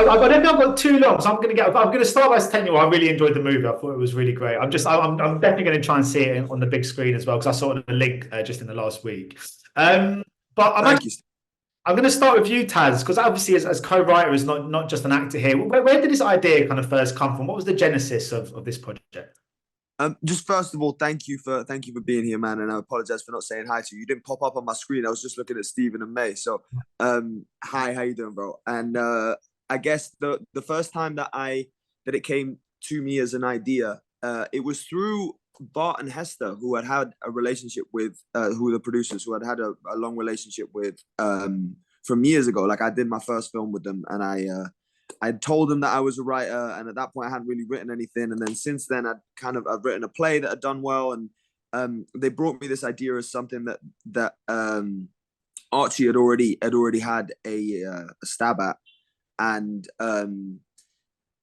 don't think I've got too long, so I'm going to start by telling you I really enjoyed the movie. I thought it was really great. I'm definitely going to try and see it on the big screen as well because I saw the link just in the last week. But Thank you. I'm going to start with you, Taz, because obviously as co-writer is not just an actor here. Where did this idea kind of first come from? What was the genesis of this project? Just first of all, thank you for being here, man. And I apologize for not saying hi to you. You didn't pop up on my screen. I was just looking at Stephen and Mae. So, hi, how you doing, bro? And I guess the first time that it came to me as an idea, it was through Bart and Hester, who had a relationship with, who were the producers, who had a long relationship with from years ago. Like I did my first film with them, and I told them that I was a writer, and at that point I hadn't really written anything. And then since then, I've written a play that had done well, and they brought me this idea as something that Archie had already had a stab at, and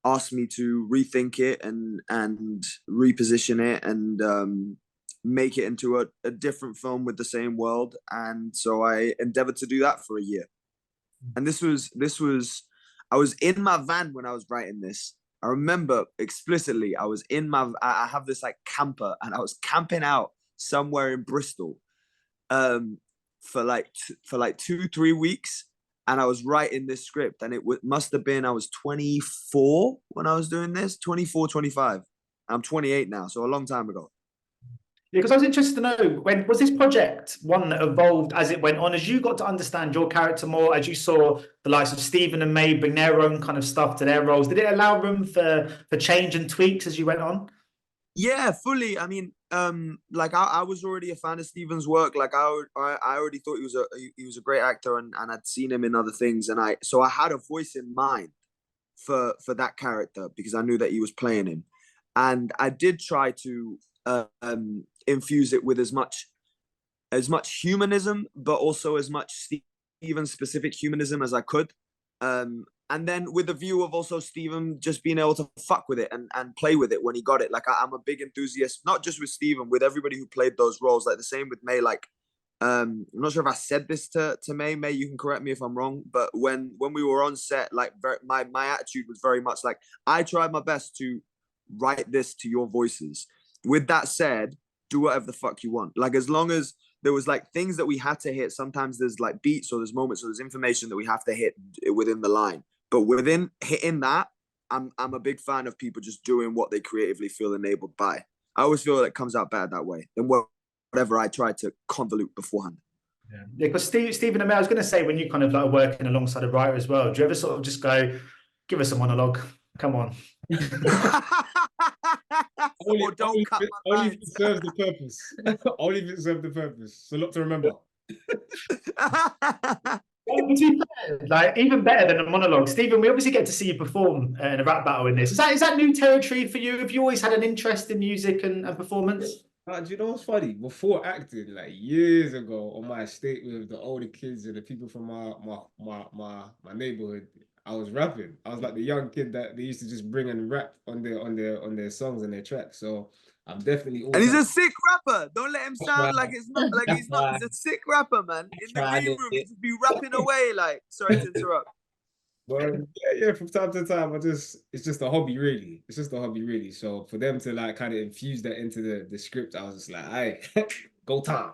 asked me to rethink it and reposition it and make it into a different film with the same world. And so I endeavored to do that for a year. And this was I was in my van when I was writing this. I remember explicitly I have this like camper, and I was camping out somewhere in Bristol for like 2-3 weeks, and I was writing this script, and must have been I was 24 when I was doing this, 24, 25. I'm 28 now, so a long time ago. Yeah, because I was interested to know, when was this project one that evolved as it went on, as you got to understand your character more, as you saw the likes of Stephen and Mae bring their own kind of stuff to their roles? Did it allow room for change and tweaks as you went on? Yeah, fully. I mean, like I was already a fan of Stephen's work. Like I already thought he was a great actor, and I'd seen him in other things, and I had a voice in mind for that character because I knew that he was playing him, and I did try to infuse it with as much humanism, but also as much Stephen specific humanism as I could. And then with the view of also Stephen just being able to fuck with it and play with it when he got it. Like I'm a big enthusiast, not just with Stephen, with everybody who played those roles. Like the same with Mae. Like I'm not sure if I said this to Mae. Mae, you can correct me if I'm wrong. But when we were on set, like my attitude was very much like I tried my best to write this to your voices. With that said, do whatever the fuck you want. Like as long as there was like things that we had to hit. Sometimes there's like beats or there's moments or there's information that we have to hit within the line. But within hitting that, I'm a big fan of people just doing what they creatively feel enabled by. I always feel that it comes out better that way than whatever I tried to convolute beforehand. Yeah, because Stephen and Mae, I was going to say, when you kind of like working alongside a writer as well, do you ever sort of just go, give us a monologue? Come on. Only if it serves the purpose. Only if it serves the purpose. So look to remember. Well, to be fair, like even better than a monologue, Stephen, we obviously get to see you perform in a rap battle in this. Is that new territory for you? Have you always had an interest in music and performance? Do you know what's funny? Before acting, like years ago, on my estate with the older kids and the people from my neighborhood, I was rapping. I was like the young kid that they used to just bring and rap on their songs and their tracks. So I'm definitely. And he's a sick rapper. Don't let him sound like it's not like he's not. He's a sick rapper, man. In the green room, he just be rapping away. Like, sorry to interrupt. But yeah, from time to time, it's just a hobby, really. It's just a hobby, really. So for them to like kind of infuse that into the script, I was just like, "Hey, go time,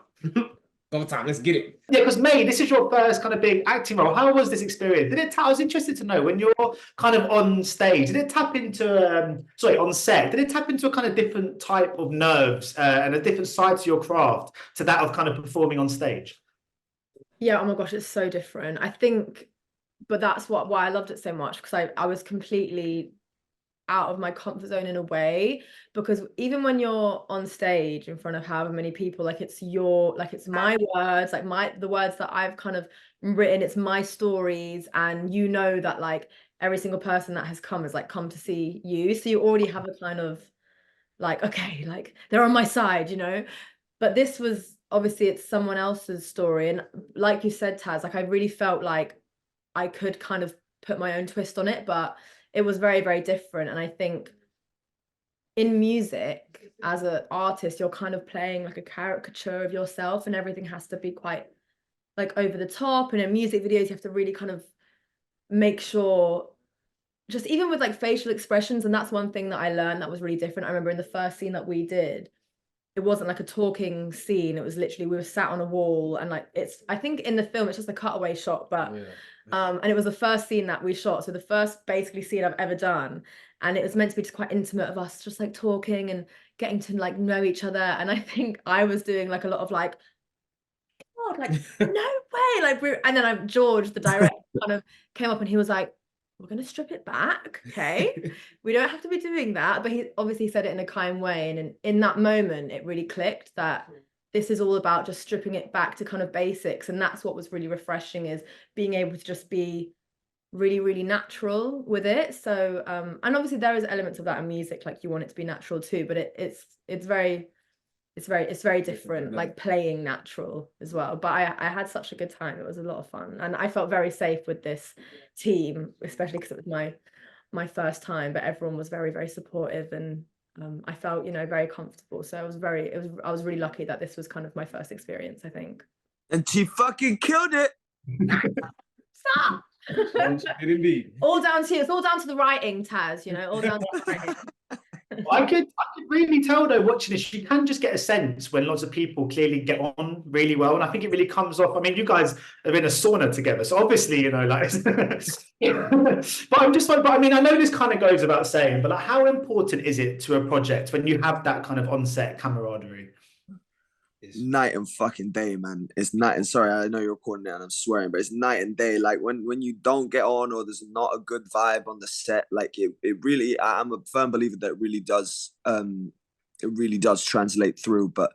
go time, let's get it." Yeah, because Mae, this is your first kind of big acting role. How was this experience? I was interested to know, when you're kind of on stage, did it tap into on set? Did it tap into a kind of different type of nerves and a different side to your craft to that of kind of performing on stage? Yeah, oh my gosh, it's so different. I think. But that's why I loved it so much, because I was completely out of my comfort zone in a way, because even when you're on stage in front of however many people, like it's my words, like the words that I've kind of written, it's my stories, and you know that like every single person that has come has like come to see you, so you already have a kind of like, okay, like they're on my side, you know. But this was obviously, it's someone else's story, and like you said, Taz, like I really felt like I could kind of put my own twist on it, but it was very, very different. And I think in music, as an artist, you're kind of playing like a caricature of yourself, and everything has to be quite like over the top. And in music videos, you have to really kind of make sure just even with like facial expressions, and that's one thing that I learned that was really different. I remember in the first scene that we did, it wasn't like a talking scene. It was literally we were sat on a wall, and like I think in the film it's just a cutaway shot, but and it was the first scene that we shot, so the first basically scene I've ever done, and it was meant to be just quite intimate of us just like talking and getting to like know each other. And I think I was doing like a lot of like, God, like no way, like and then George, the director, kind of came up and he was like, we're going to strip it back, okay? We don't have to be doing that. But he obviously said it in a kind way, and in that moment it really clicked that this is all about just stripping it back to kind of basics. And that's what was really refreshing, is being able to just be really, really natural with it. So and obviously there is elements of that in music, like you want it to be natural too, but it's very different, like playing natural as well. But I had such a good time. It was a lot of fun, and I felt very safe with this team, especially because it was my first time. But everyone was very, very supportive, and I felt, you know, very comfortable. So I was really lucky that this was kind of my first experience, I think. And she fucking killed it. Stop. Indeed. All down to you. It's all down to the writing, Taz. You know, all down to the writing. I could really tell though, watching this, you can just get a sense when lots of people clearly get on really well, and I think it really comes off. I mean, you guys have been a sauna together, so obviously, you know, like but I'm just like, but I mean, I know this kind of goes without saying, but like, how important is it to a project when you have that kind of on-set camaraderie? It's night and fucking day, man. It's night and sorry, I know you're recording it and I'm swearing, but it's night and day. Like when you don't get on, or there's not a good vibe on the set, like it really, I'm a firm believer that it really does translate through. But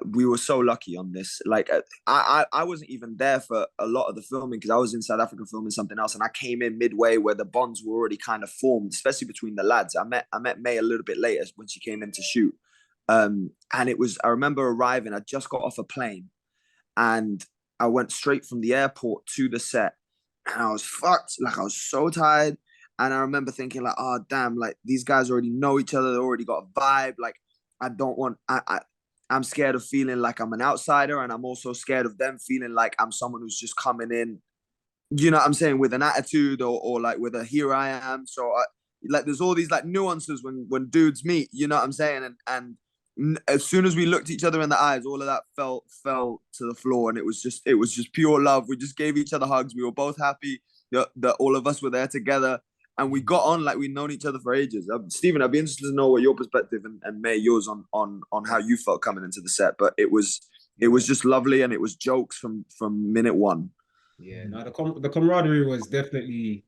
we were so lucky on this. Like I wasn't even there for a lot of the filming because I was in South Africa filming something else, and I came in midway where the bonds were already kind of formed, especially between the lads. I met Mae a little bit later when she came in to shoot. And I remember arriving, I just got off a plane and I went straight from the airport to the set, and I was fucked. Like I was so tired. And I remember thinking like, oh damn, like these guys already know each other. They already got a vibe. Like I'm scared of feeling like I'm an outsider. And I'm also scared of them feeling like I'm someone who's just coming in, you know what I'm saying, with an attitude or like with a here I am. So like there's all these like nuances when dudes meet, you know what I'm saying? And as soon as we looked each other in the eyes, all of that fell to the floor, and it was just pure love. We just gave each other hugs. We were both happy that all of us were there together, and we got on like we'd known each other for ages. Stephen, I'd be interested to know what your perspective and Mae, yours on how you felt coming into the set. But it was just lovely, and it was jokes from minute one. Yeah, no, the camaraderie was definitely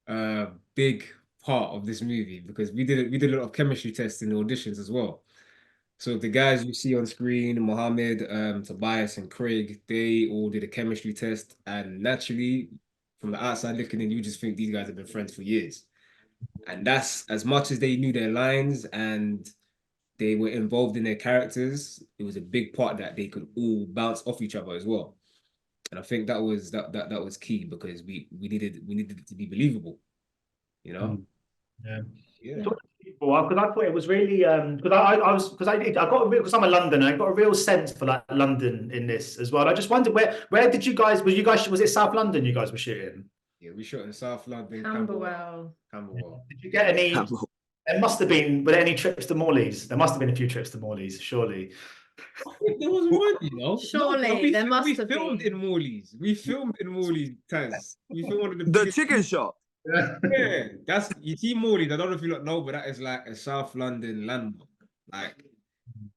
a big part of this movie, because we did a lot of chemistry tests in the auditions as well. So the guys you see on screen, Mohammed, Tobias, and Craige, they all did a chemistry test, and naturally, from the outside looking in, you just think these guys have been friends for years. And that's, as much as they knew their lines and they were involved in their characters, it was a big part that they could all bounce off each other as well. And I think that was key, because we needed it to be believable, you know. Yeah. Because I thought it was really because I'm a Londoner, I got a real sense for like London in this as well. I just wondered where did you guys was it South London you guys were shooting? Yeah, we shot in South London, Camberwell. Camberwell. Did you get any? There must have been. Were there any trips to Morley's? There must have been a few trips to Morley's, surely. There was one, you know. Surely there must have been. We filmed in Morley's. We filmed in Morley's, Taz. We filmed one of the chicken shop. Yeah, that's, you see Morley's. I don't know if you lot know, but that is like a South London landmark. Like,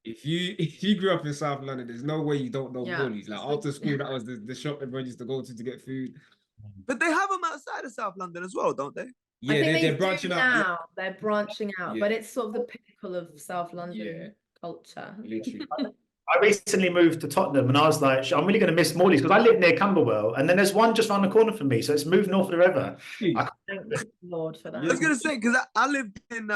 if you grew up in South London, there's no way you don't know Morley's. Like after school, that was the shop everyone used to go to get food. But they have them outside of South London as well, don't they? Yeah, I think they're branching out now. They're branching out, but it's sort of the pinnacle of South London Yeah. culture. Literally. I recently moved to Tottenham, and I was like, I'm really going to miss Morley's because I live near Camberwell, and then there's one just around the corner from me, so it's moved north of the river. Thank Lord for that. I was gonna say, because I lived in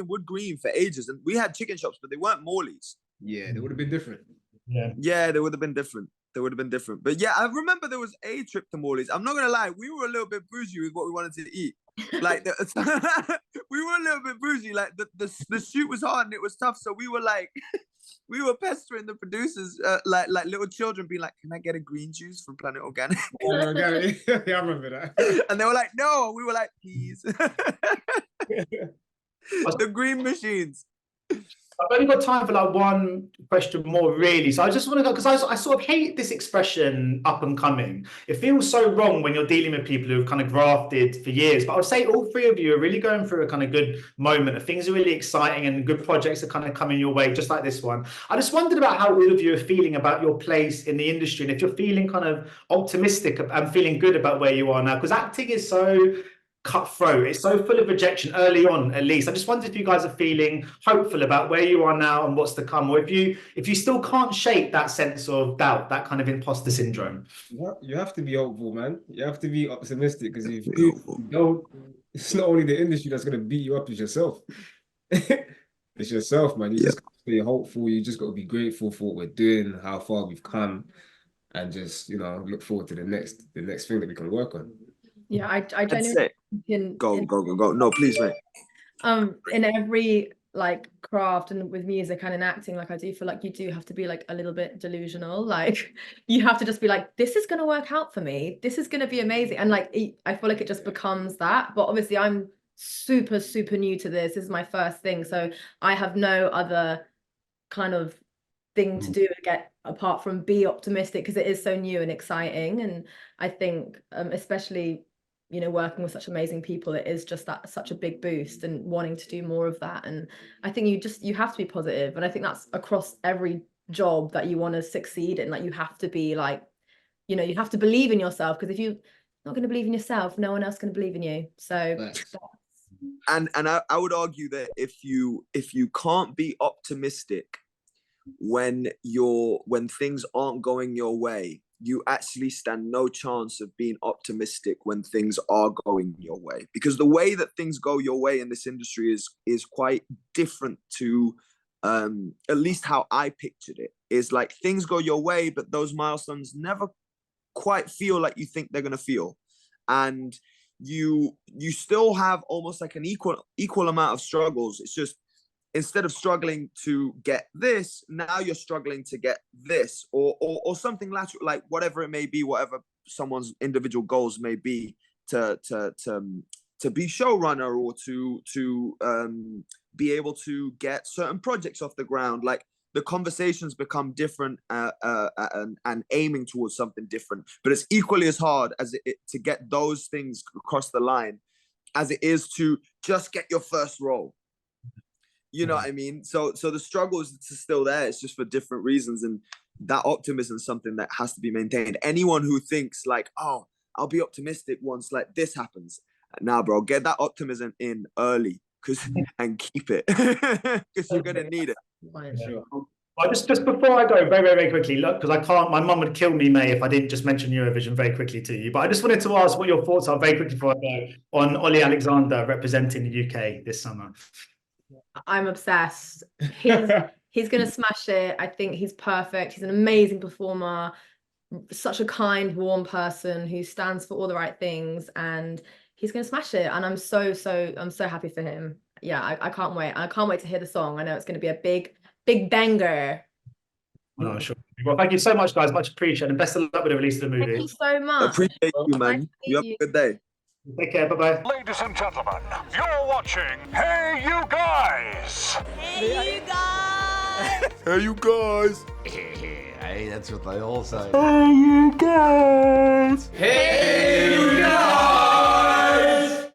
Wood Green for ages, and we had chicken shops, but they weren't Morley's. Yeah, they would have been different. Yeah, they would have been different. But yeah, I remember there was a trip to Morley's. I'm not gonna lie, we were a little bit bougie with what we wanted to eat. Like we were a little bit bougie. Like the shoot was hard and it was tough. So we were like, we were pestering the producers, like little children, being like, "Can I get a green juice from Planet Organic?" Yeah, I remember that. And they were like, "No." We were like, "Please." The green machines. I've only got time for like one question more, really. So I just want to go, because I sort of hate this expression "up and coming." It feels so wrong when you're dealing with people who've kind of grafted for years. But I would say all three of you are really going through a kind of good moment of things are really exciting and good projects are kind of coming your way, just like this one. I just wondered about how all of you are feeling about your place in the industry, and if you're feeling kind of optimistic and feeling good about where you are now, because acting is so cutthroat. It's so full of rejection early on, at least. I just wondered if you guys are feeling hopeful about where you are now and what's to come, or if you still can't shake that sense of doubt, that kind of imposter syndrome. You have to be hopeful, man. You have to be optimistic, because if you don't, it's not only the industry that's gonna beat you up, it's yourself. It's yourself, man. You just got to be hopeful. You just got to be grateful for what we're doing, how far we've come, and just look forward to the next thing that we can work on. Yeah, I genuinely go. No, please, mate. In every like craft and with music and in acting, like I do feel like you do have to be like a little bit delusional. Like you have to just be like, this is gonna work out for me. This is gonna be amazing. And like I feel like it just becomes that. But obviously I'm super new to this. This is my first thing, so I have no other kind of thing to do apart from be optimistic, because it is so new and exciting. And I think especially working with such amazing people, it is just such a big boost and wanting to do more of that. And I think you have to be positive, and I think that's across every job that you want to succeed in. Like you have to be like, you have to believe in yourself, because if you're not going to believe in yourself, no one else is going to believe in you. So and I would argue that if you can't be optimistic when things aren't going your way, you actually stand no chance of being optimistic when things are going your way, because the way that things go your way in this industry is quite different to at least how I pictured it. Is like things go your way, but those milestones never quite feel like you think they're gonna feel, and you still have almost like an equal amount of struggles. It's just, instead of struggling to get this, now you're struggling to get this, or something lateral, like whatever it may be, whatever someone's individual goals may be, to be showrunner, or to be able to get certain projects off the ground. Like the conversations become different and aiming towards something different, but it's equally as hard as it to get those things across the line as it is to just get your first role. You know what I mean? So the struggle is still there. It's just for different reasons. And that optimism is something that has to be maintained. Anyone who thinks like, oh, I'll be optimistic once like this happens. Nah, bro, get that optimism in early and keep it, because you're going to need it. Sure. Well, just before I go, very, very quickly, look, because I can't, my mum would kill me, May, if I didn't just mention Eurovision very quickly to you. But I just wanted to ask what your thoughts are very quickly before I go on Ollie Alexander representing the UK this summer. I'm obsessed. He's gonna smash it. I think he's perfect. He's an amazing performer, such a kind, warm person who stands for all the right things, and he's gonna smash it. And I'm so happy for him. Yeah, I can't wait. I can't wait to hear the song. I know it's gonna be a big banger. Oh, sure. Well, thank you so much, guys. Much appreciated, and best of luck with the release of the movie. Thank you so much. Appreciate you, man. Nice You have a good day. Take care. Bye-bye. Ladies and gentlemen, you're watching Hey You Guys. Hey, you guys! Hey you guys. Hey, that's what they all say. Hey you guys. Hey!